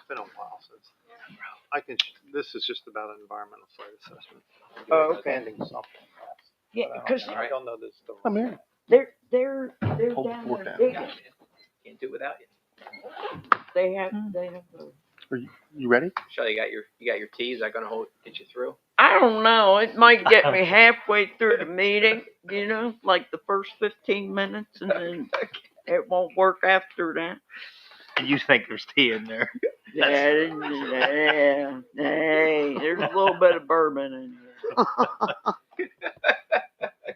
been a while since. This is just about an environmental site assessment. Oh, okay. Pending something. Yeah, because I don't know this. I'm here. they're Hold the down fort there down. digging. Can't do it without you. They have the. You ready? Michelle, you got your tea. Is that gonna get you through? I don't know. It might get me halfway through the meeting, like the first 15 minutes, and then it won't work after that. And you think there's tea in there? Yeah, hey, there's a little bit of bourbon in here.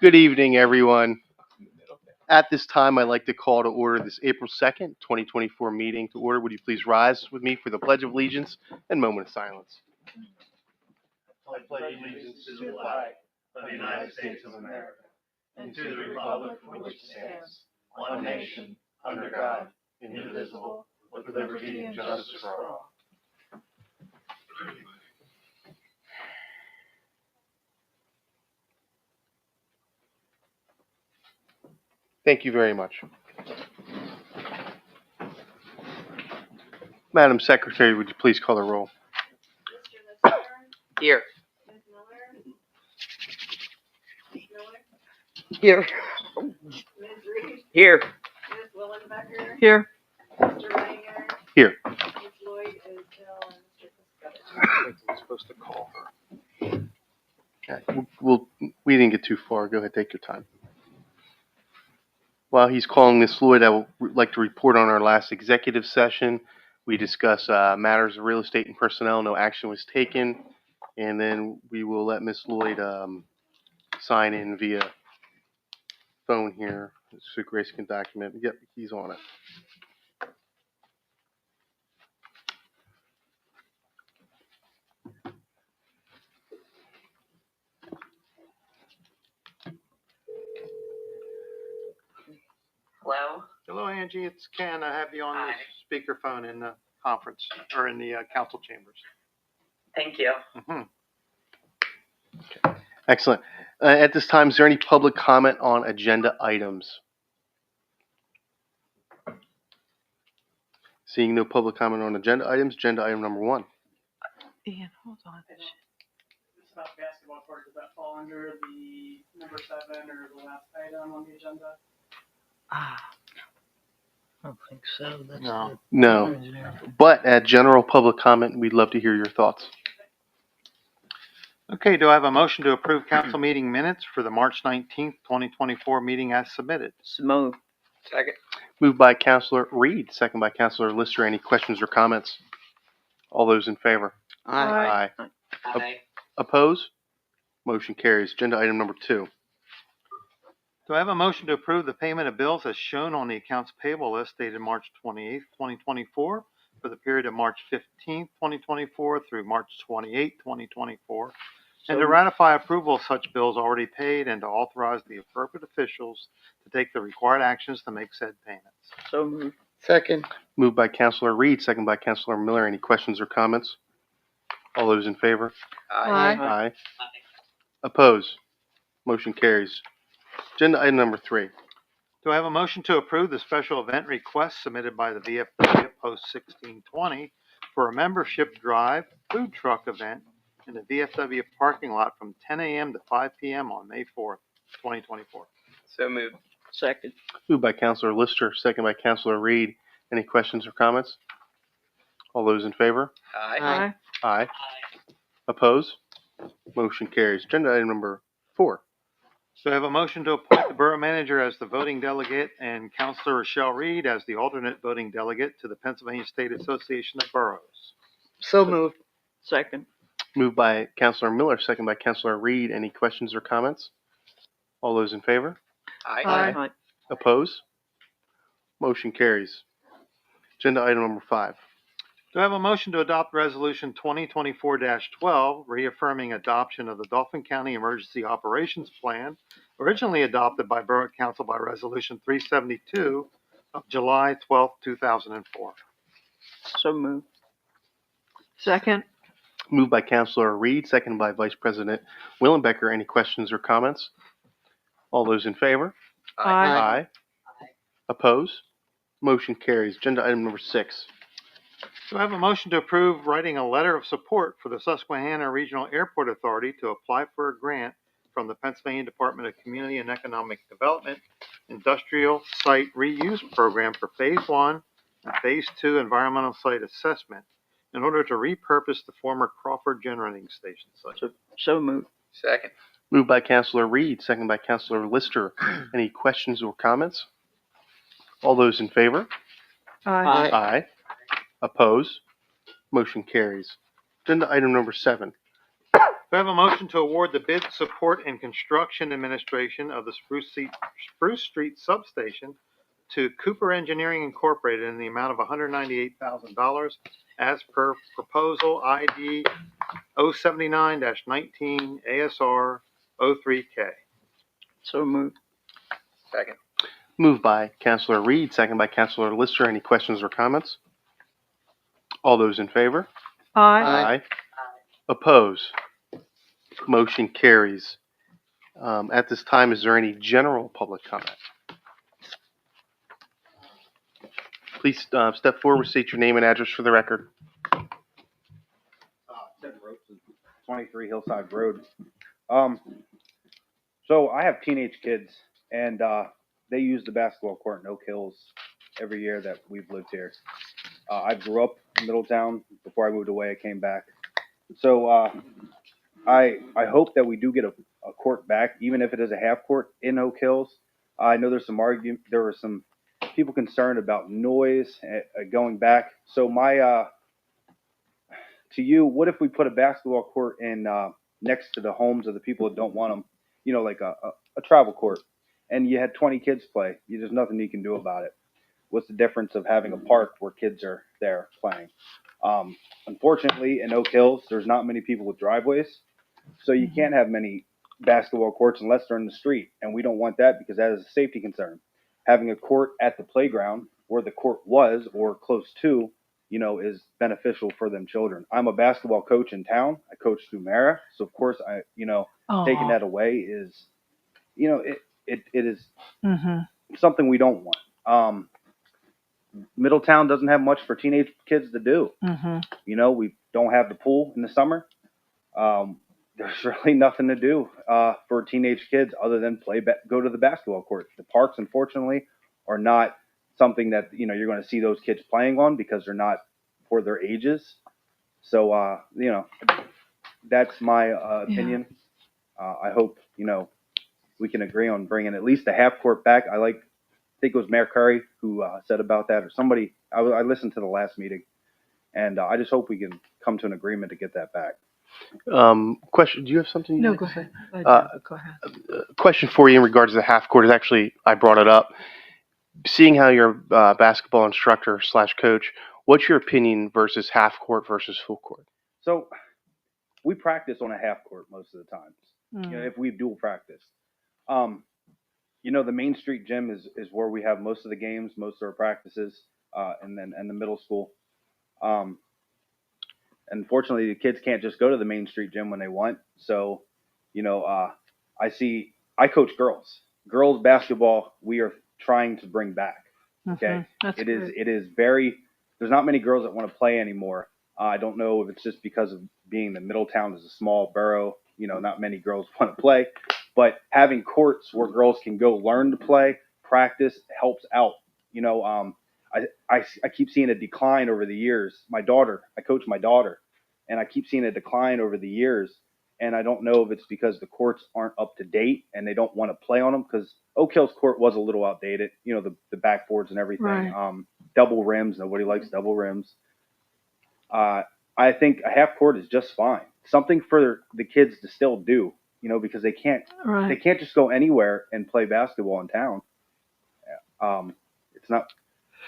Good evening, everyone. At this time, I'd like to call to order this April 2nd, 2024 meeting to order. Would you please rise with me for the Pledge of Allegiance and moment of silence? I pledge allegiance to the flag of the United States of America and to the republic for which it stands, one nation, under God, indivisible, with liberty and justice for all. Thank you very much. Madam Secretary, would you please call the roll? Mr. Lister? Here. Ms. Miller? Ms. Miller? Here. Ms. Reed? Here. Ms. Willenbecker? Here. Mr. Ranger? Here. Ms. Lloyd is ill and Mr. Piscotti. I think I'm supposed to call her. Okay, we didn't get too far. Go ahead, take your time. While he's calling Ms. Lloyd, I would like to report on our last executive session. We discussed matters of real estate and personnel. No action was taken. And then we will let Ms. Lloyd sign in via phone here so Grace can document. Yep, he's on it. Hello? Hello, Angie. It's Ken. I have you on Hi. the speakerphone in the conference or in the council chambers. Thank you. Mm-hmm. Excellent. At this time, is there any public comment on agenda items? Seeing no public comment on agenda items, agenda item number 1. Ian, hold on. This basketball court, does that fall under the number 7 or the last item on the agenda? I don't think so. That's No. No. But at general public comment, we'd love to hear your thoughts. Okay, do I have a motion to approve council meeting minutes for the March 19th, 2024 meeting as submitted? Smoke. Second. Moved by Councilor Reed, second by Councilor Lister. Any questions or comments? All those in favor? Aye. Aye. Aye. Oppose? Motion carries. Agenda item number 2. Do I have a motion to approve the payment of bills as shown on the accounts payable list dated March 28th, 2024 for the period of March 15th, 2024 through March 28th, 2024, and to ratify approval of such bills already paid and to authorize the appropriate officials to take the required actions to make said payments? So moved. Second. Moved by Councilor Reed, second by Councilor Miller. Any questions or comments? All those in favor? Aye. Aye. Oppose? Motion carries. Agenda item number 3. Do I have a motion to approve the special event request submitted by the VFW at Post 1620 for a membership drive food truck event in the VFW parking lot from 10 a.m. to 5 p.m. on May 4th, 2024? So moved. Second. Moved by Councilor Lister, second by Councilor Reed. Any questions or comments? All those in favor? Aye. Aye. Oppose? Motion carries. Agenda item number 4. So I have a motion to appoint the borough manager as the voting delegate and Councilor Rochelle Reed as the alternate voting delegate to the Pennsylvania State Association of Boroughs. So moved. Second. Moved by Councilor Miller, second by Councilor Reed. Any questions or comments? All those in favor? Aye. Oppose? Motion carries. Agenda item number 5. Do I have a motion to adopt Resolution 2024-12, reaffirming adoption of the Dauphin County Emergency Operations Plan, originally adopted by Borough Council by Resolution 372 of July 12, 2004? So moved. Second. Moved by Councilor Reed, second by Vice President Willenbecker. Any questions or comments? All those in favor? Aye. Oppose? Motion carries. Agenda item number 6. Do I have a motion to approve writing a letter of support for the Susquehanna Regional Airport Authority to apply for a grant from the Pennsylvania Department of Community and Economic Development Industrial Site Reuse Program for Phase 1 and Phase 2 Environmental Site Assessment in order to repurpose the former Crawford Generating Station site? So moved. Second. Moved by Counselor Reed, second by Counselor Lister. Any questions or comments? All those in favor? Aye. Aye. Opposed? Motion carries. Agenda item number 7. Do I have a motion to award the bid support and construction administration of the Spruce Street Substation to Cooper Engineering Incorporated in the amount of $198,000 as per proposal ID 079-19 ASR 03K? So moved. Second. Moved by Counselor Reed, second by Counselor Lister. Any questions or comments? All those in favor? Aye. Opposed? Motion carries. At this time, is there any general public comment? Please step forward, state your name and address for the record. Ted Ropes, 23 Hillside Road. So I have teenage kids, and they use the basketball court in Oak Hills every year that we've lived here. I grew up in Middletown. Before I moved away, I came back. So I hope that we do get a court back, even if it is a half court in Oak Hills. I know there were some people concerned about noise going back. So to you, what if we put a basketball court in next to the homes of the people that don't want them, like a travel court, and you had 20 kids play? There's nothing you can do about it. What's the difference of having a park where kids are there playing? Unfortunately, in Oak Hills, there's not many people with driveways, so you can't have many basketball courts unless they're in the street, and we don't want that because that is a safety concern. Having a court at the playground where the court was or close to, is beneficial for them children. I'm a basketball coach in town. I coach through Mara, so of course taking that away is, it is something we don't want. Middletown doesn't have much for teenage kids to do. We don't have the pool in the summer. There's really nothing to do for teenage kids other than go to the basketball court. The parks, unfortunately, are not something that you're going to see those kids playing on because they're not for their ages. So that's my opinion. I hope we can agree on bringing at least the half court back. I think it was Mayor Curry who said about that, or somebody. I listened to the last meeting, and I just hope we can come to an agreement to get that back. Question, do you have something? No, go ahead. Go ahead. Question for you in regards to the half court is actually, I brought it up. Seeing how you're a basketball instructor / coach, what's your opinion versus half court versus full court? So we practice on a half court most of the times, if we dual practice. The Main Street gym is where we have most of the games, most of our practices, and the middle school. Unfortunately, the kids can't just go to the Main Street gym when they want. So, I coach girls basketball. We are trying to bring back. Okay. That's It is very, there's not many girls that want to play anymore. I don't know if it's just because of being the Middletown is a small borough, not many girls want to play, but having courts where girls can go learn to play, practice helps out. I keep seeing a decline over the years. I coach my daughter, and I keep seeing a decline over the years. And I don't know if it's because the courts aren't up to date and they don't want to play on them, because Oak Hills court was a little outdated, the backboards and everything. Right. Double rims. Nobody likes double rims. I think a half court is just fine. Something for the kids to still do, because they can't just go anywhere and play basketball in town. It's not.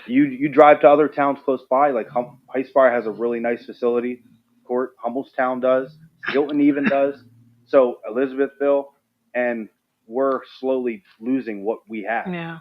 You drive to other towns close by, like High Spire has a really nice facility court. Humboldt does. Hilton even does. So Elizabethville, and we're slowly losing what we have. Yeah.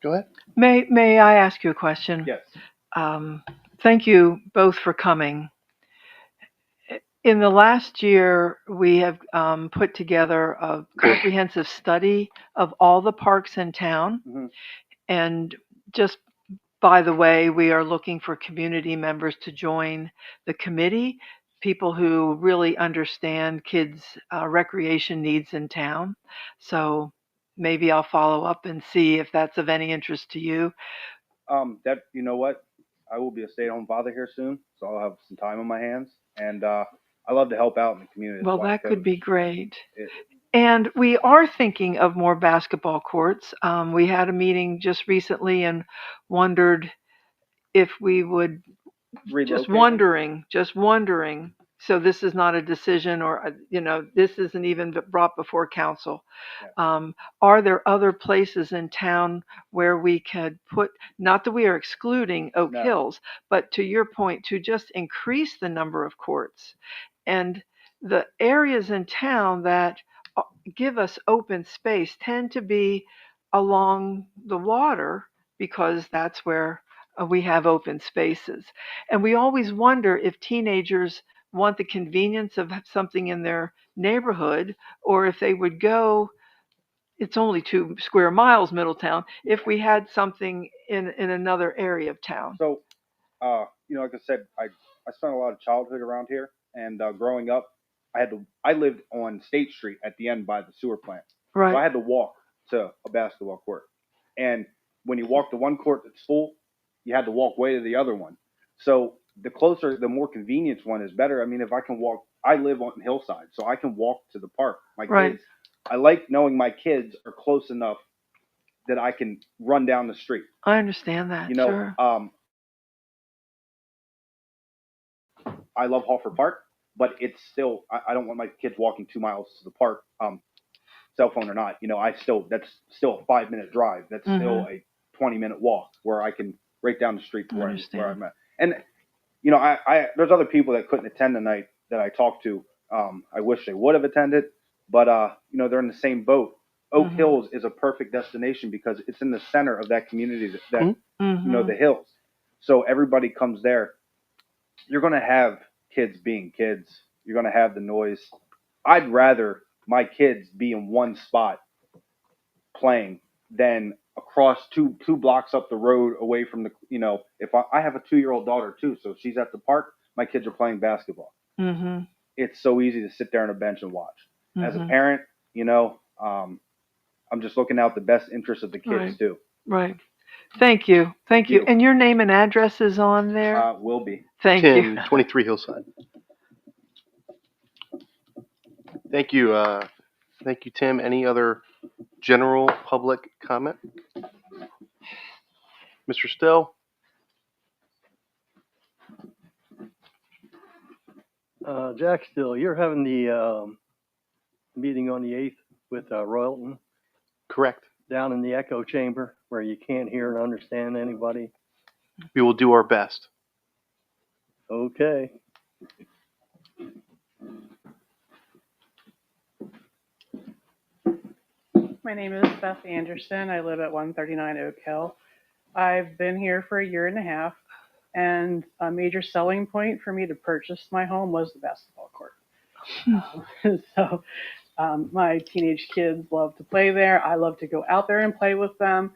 Go ahead. May I ask you a question? Yes. Thank you both for coming. In the last year, we have put together a comprehensive study of all the parks in town, Mhm. and just by the way, we are looking for community members to join the committee, people who really understand kids' recreation needs in town. So maybe I'll follow up and see if that's of any interest to you. That, you know what? I will be a stay-at-home father here soon, so I'll have some time on my hands, and I love to help out in the community. Well, That's why I that could chose be great. it. And we are thinking of more basketball courts. We had a meeting just recently and wondered if we would, just Relocate. wondering. So this is not a decision or, this isn't even brought before council. Yeah. Are there other places in town where we could put, not that we are excluding Oak No. Hills, but to your point, to just increase the number of courts? And the areas in town that give us open space tend to be along the water because that's where we have open spaces. And we always wonder if teenagers want the convenience of something in their neighborhood or if they would go, it's only 2 square miles, Middletown, if we had something in another area of town. So, like I said, I spent a lot of childhood around here, and growing up, I lived on State Street at the end by the sewer plant. So I Right, had to walk to a basketball court. And when you walk to one court that's full, you had to walk way to the other one. So the closer, the more convenience one is better. I mean, if I can walk, I live on Hillside, so I can walk to the park. My Right. kids, I like knowing my kids are close enough that I can run down the street. I understand that, You know, sure. I love Hoffer Park, but it's still, I don't want my kids walking 2 miles to the park, cell phone or not. That's still a 5-minute drive. That's still a 20-minute walk where I can right down the street to I where understand. I'm at. And, there's other people that couldn't attend tonight that I talked to. I wish they would have attended, but, they're in the same boat. Oak Hills is a perfect destination because it's in the center of that community that the hills. So everybody comes there. You're going to have kids being kids. You're going to have the noise. I'd rather my kids be in one spot playing than across two blocks up the road away from if I have a 2-year-old daughter too, so she's at the park, my kids are playing basketball. Mm-hmm. It's so easy to sit there on a bench and watch. As a parent, I'm just looking out the best interest of the kids Right. too. Right. Thank you. Thank you. you. And your name and address is on there? Will be. Thank Tim, you. 23 Hillside. Thank you. Thank you, Tim. Any other general public comment? Mr. Still? Jack Still, you're having the meeting on the 8th with Royalton Correct. down in the echo chamber where you can't hear and understand anybody. We will do our best. Okay. My name is Beth Anderson. I live at 139 Oak Hill. I've been here for a year and a half, and a major selling point for me to purchase my home was the basketball court. So my teenage kids love to play there. I love to go out there and play with them.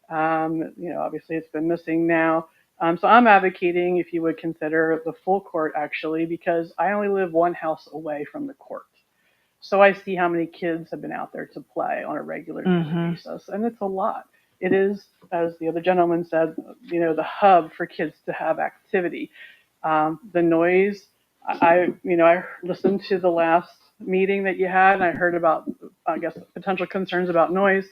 Obviously it's been missing now. So I'm advocating if you would consider the full court actually, because I only live one house away from the court. So I see how many kids have been out there to play on a regular basis, and it's a lot. It is, as the other gentleman said, the hub for kids to have activity. The noise, I listened to the last meeting that you had, and I heard about, potential concerns about noise.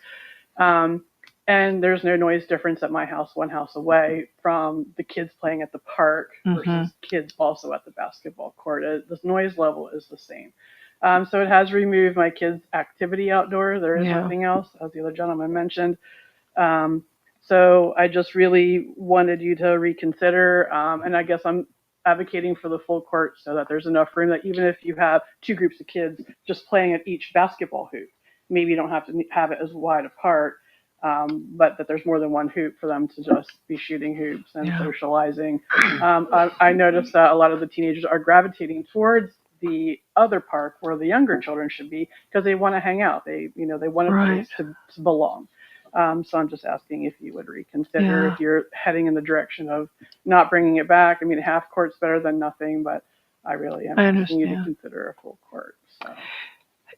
And there's no noise difference at my house, one house away from the kids playing at the park versus kids also at the basketball court. The noise level is the same. So it has removed my kids' activity outdoors. There is nothing else, as the other gentleman mentioned. So I just really wanted you to reconsider. And I guess I'm advocating for the full court so that there's enough room that even if you have 2 groups of kids just playing at each basketball hoop, maybe you don't have to have it as wide apart, but that there's more than one hoop for them to just be shooting hoops and socializing. I noticed that a lot of the teenagers are gravitating towards the other park where the younger children should be because they want to hang out. They want a place to belong. So I'm just asking if you would reconsider Yeah. if you're heading in the direction of not bringing it back. I mean, half court's better than nothing, but I really am I asking you to understand. consider a full court. So.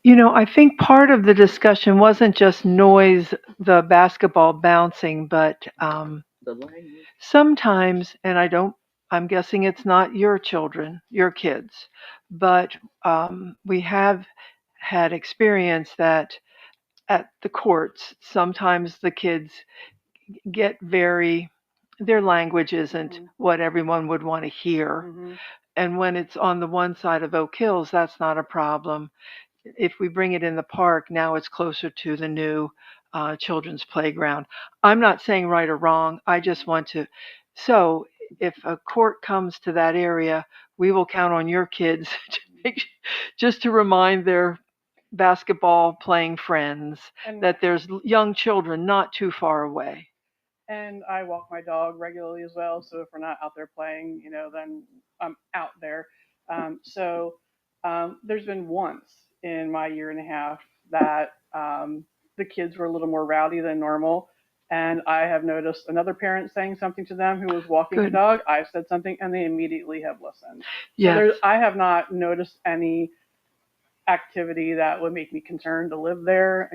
You know, I think part of the discussion wasn't just noise, the basketball bouncing, but The language. sometimes, and I'm guessing it's not your children, your kids, but we have had experience that at the courts, sometimes the kids get their language isn't Mhm. what everyone would want to hear. Mhm. And when it's on the one side of Oak Hills, that's not a problem. If we bring it in the park, now it's closer to the new children's playground. I'm not saying right or wrong. I just want to. So if a court comes to that area, we will count on your kids to just to remind their basketball playing friends And that there's young children not too far away. And I walk my dog regularly as well. So if we're not out there playing, then I'm out there. There's been once in my year and a half that the kids were a little more rowdy than normal. And I have noticed another parent saying something to them who was walking the Good. dog. I said something and they immediately have listened. Yes. I have not noticed any activity that would make me concerned to live there,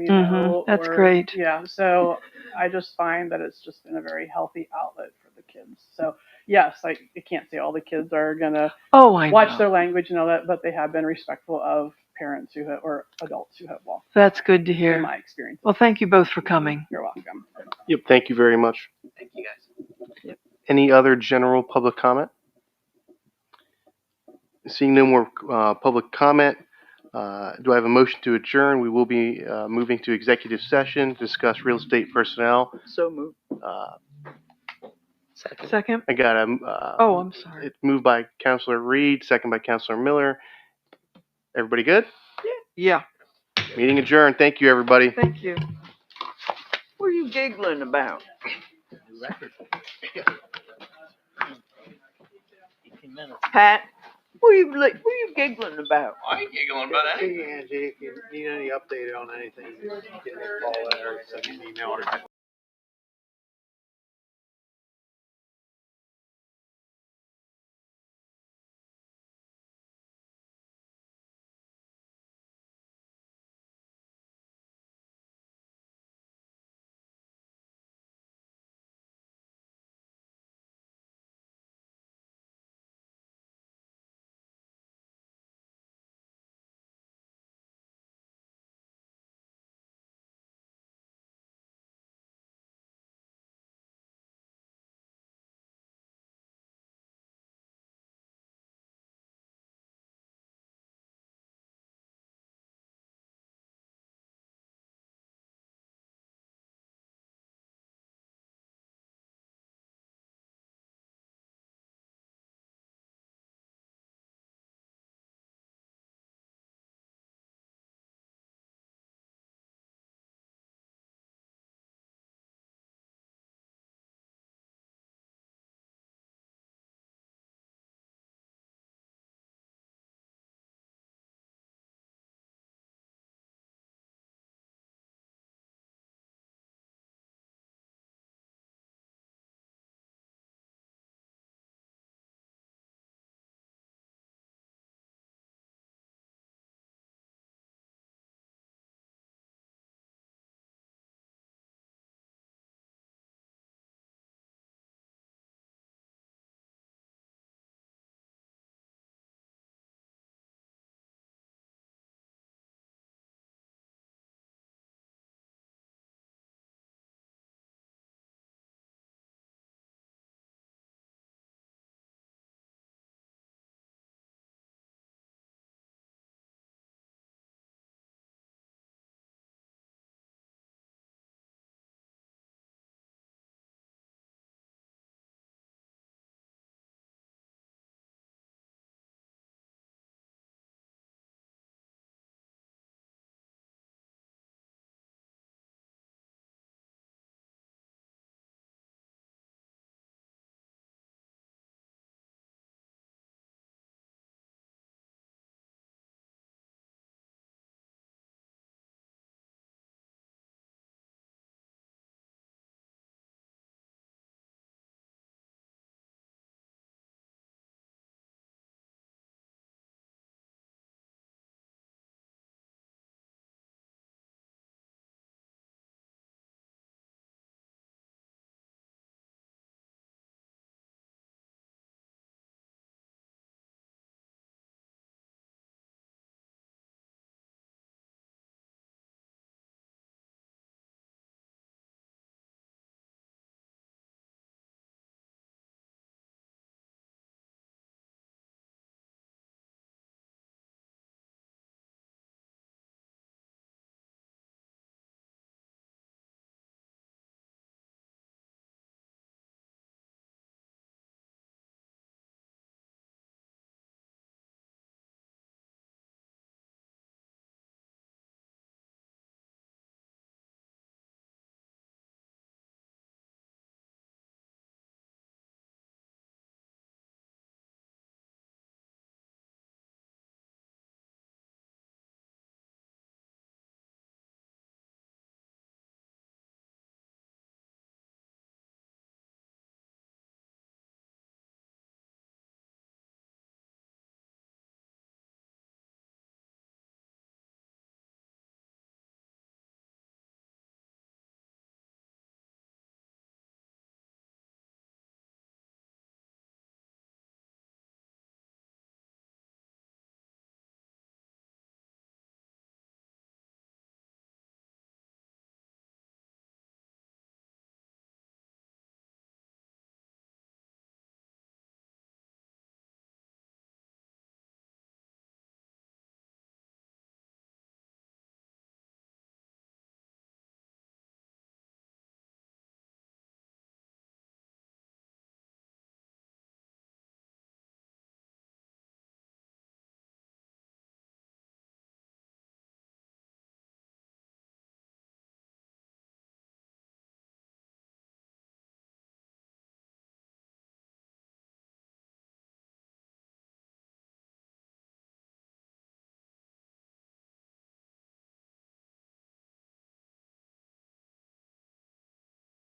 That's great. Yeah, so I just find that it's just been a very healthy outlet for the kids. So yes, I can't say all the kids are gonna Oh, I watch know. their language and all that, but they have been respectful of parents or adults who have walked. That's good to In hear. my experience. Well, thank you both for coming. You're welcome. Yep, thank you very much. Thank you, guys. Any other general public comment? Seeing no more public comment, do I have a motion to adjourn? We will be moving to executive session to discuss real estate personnel. So moved. Second. Second? I got a. Oh, I'm sorry. It's moved by Counselor Reed, second by Counselor Miller. Everybody good? Yeah. Meeting adjourned. Thank you, everybody. Thank you. What are you giggling about? Pat, what are you giggling about? I ain't giggling about anything. Hey, Angie, if you need any update on anything, give me a call or send me an email or